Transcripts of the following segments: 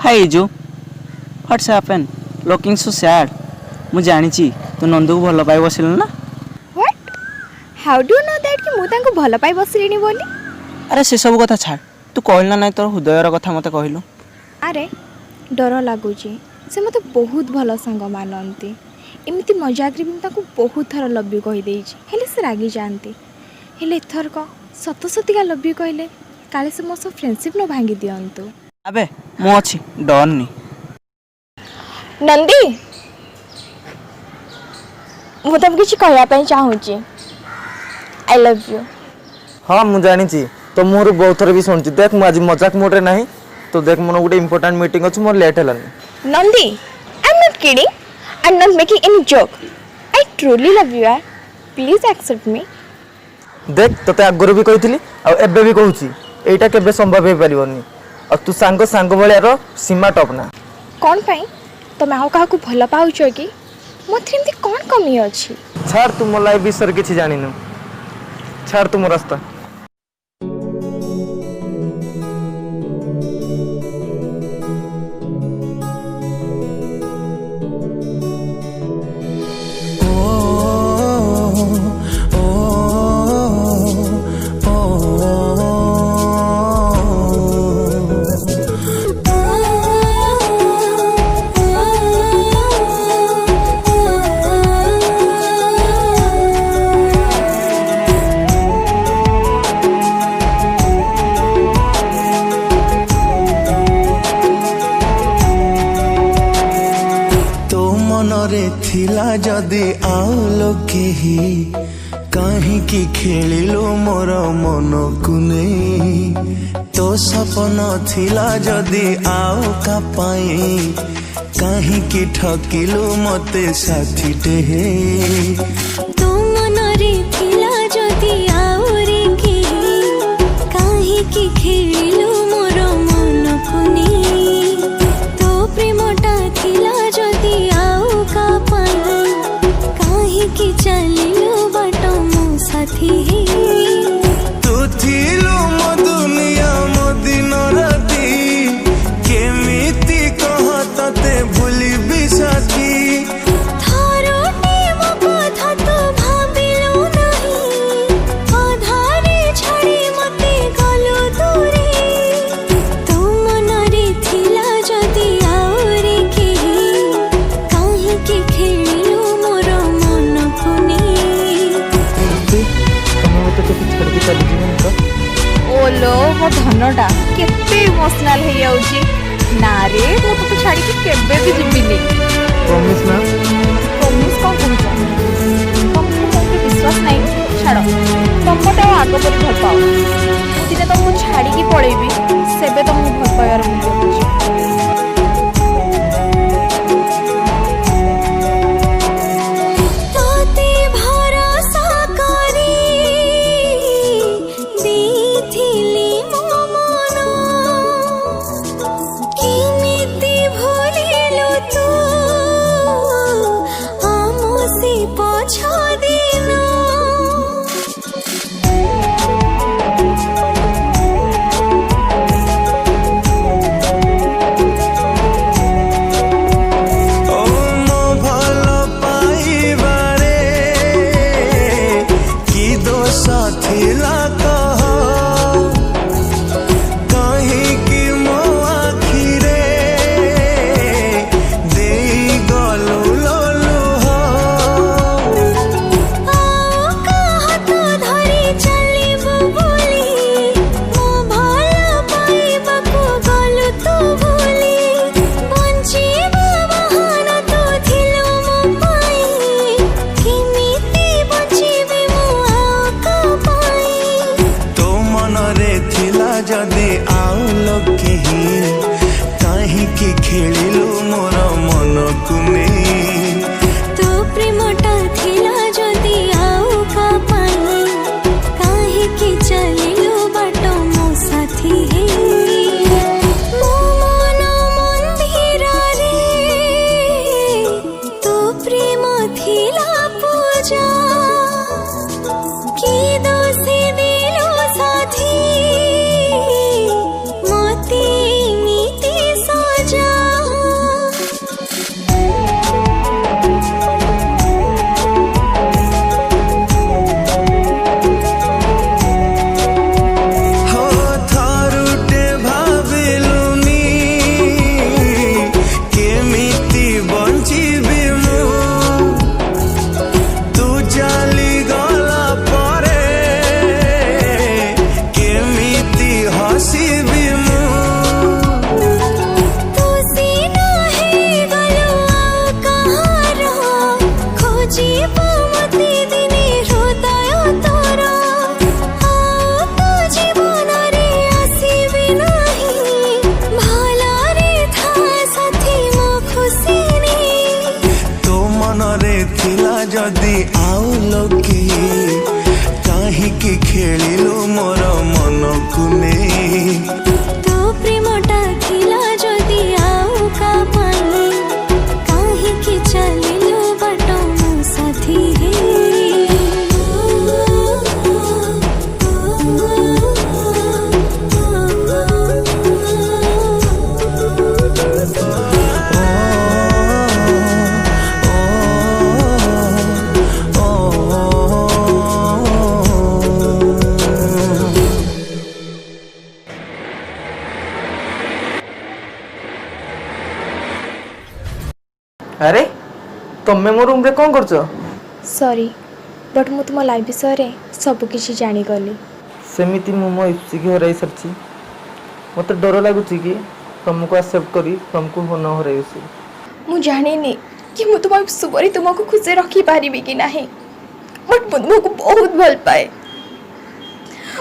हाय इजू what's happen looking so sad मु जानी तू नंदू को भल पाई बसिल ना what how do know that कि मु तांको भल पाई बसिलिनी बोली अरे से सब कथा छाड़ तू कहल ना तोर हृदयर कथा मते कहलु अरे डर लागुची से मते बहुत भल संग मानंती एमती मजाक रे भी ताको बहुत थर लव यू कहि देइची हेले से रागी जानती हेले एथर को सत सतिका लव यू कहले काले से मोर फ्रेंडशिप न भांगी दियंतु अबे मु अछि डन नी नंदी मु तब किछि कहया पई चाहूची आई लव यू हाँ मु जानी तो मोर बहुत थर भी सुनची देख मु आज मजाक मोड रे नहीं तो देख मोर गोटे इंपोर्टेंट मीटिंग अछि मोर लेट हलानी नंदी I am not kidding I am not making any joke I truly love you यार प्लीज एक्सेप्ट मी देख तते आगुर भी कहितली आ एबे भी कहूची एटा केबे संभव हे परिवनी और तू सांग सांग भलियार सीमा टप ना कौन पाई तुम आउ काहा को भल पाउछ कि मोथि एमती कौन कमी अछि छाड़ तू मोर लाइफ विषय किछि जानिनु छाड़ तू मोर रास्ता थिला जदि आउ लोके ही कहीं की खेलिलो मोर मन को नहीं तो सपन थिला जदि आउ का पाई कहीं की ठकिलो मते साथी टे तो मन रे थिला जदि आउ रे के कहीं की खेलिलो मोर मन को नहीं तो प्रेमटा थिला जदि कि चलिलो बाटो मो साथी तू थिलो मो दुनिया मो दिन राती केमिति कह तते भूली भी साथी थरोटे मो कथा तो भाबिलो नहीं आधारे छाड़ी मते गलो दूरे तो मन रे थिला जदि आउ रे के काहे के खेलिलो ओलो मो धनटा केते इमोशनल हे जाउची ना रे मो तो छाड़ी के केबे भी जिबिनी प्रॉमिस ना प्रॉमिस कोन कहू तुमको विश्वास नहीं छाड़ो तुमको आगो पर भल पाओ दिने तो मु छाड़ी की पळेबी सेबे तो मु भल पायार मुझे जदि आउ लोके ही कहीं की खेलिलो मोर मन को नहीं तो प्रेमटा थिला जदि आउ का पाई काहे के चलिलो बाटो मो साथी मो मन मंदिर रे तो प्रेम थिला पूजा की दोषी दिलो साथी मोती मीती सजा କାହିଁକି ଖେଳିଲୁ ମୋର ମନକୁ ନେଇ ତୋ ପ୍ରେମଟା ଥିଲା ଯଦି ଆଉ କା ପାଇଁ କାହିଁକି ଚାଲିଲୁ ବାଟ ମୋ ସାଥୀ अरे तमे मो रूम रे कौन करछ? सॉरी बट मु तुम लाइफ विषय सबकिछि जानिगली सेमिति मु मो इप्सी की हराई सरछि मते डर लागुछि कि तुमको एक्सेप्ट करी तुमको न हराइसी मु जानिनी कि मु तुम सुबरी तुमको खुशी रखी पारिबी कि नाही बट मु तुमको बहुत भल पाए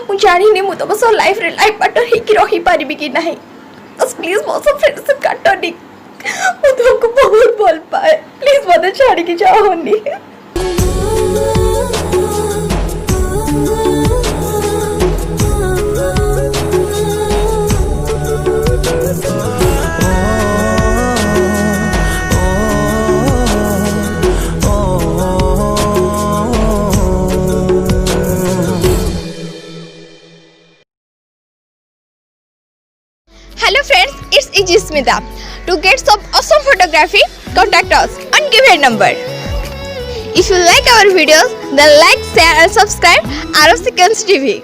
मु जानिनी मु तुम सो लाइफ रे लाइफ पार्टनर ही कि रही पारिबी कि नाही बस प्लीज मो सब फ्रेंडशिप काटनी मु तुमको बहुत भल पाए प्लीज मते छाड़ी के जाओनी Hello friends, it's Iji Smita. To get some awesome photography, contact us on given number. If you like our videos, then like, share and subscribe RF Seconds TV.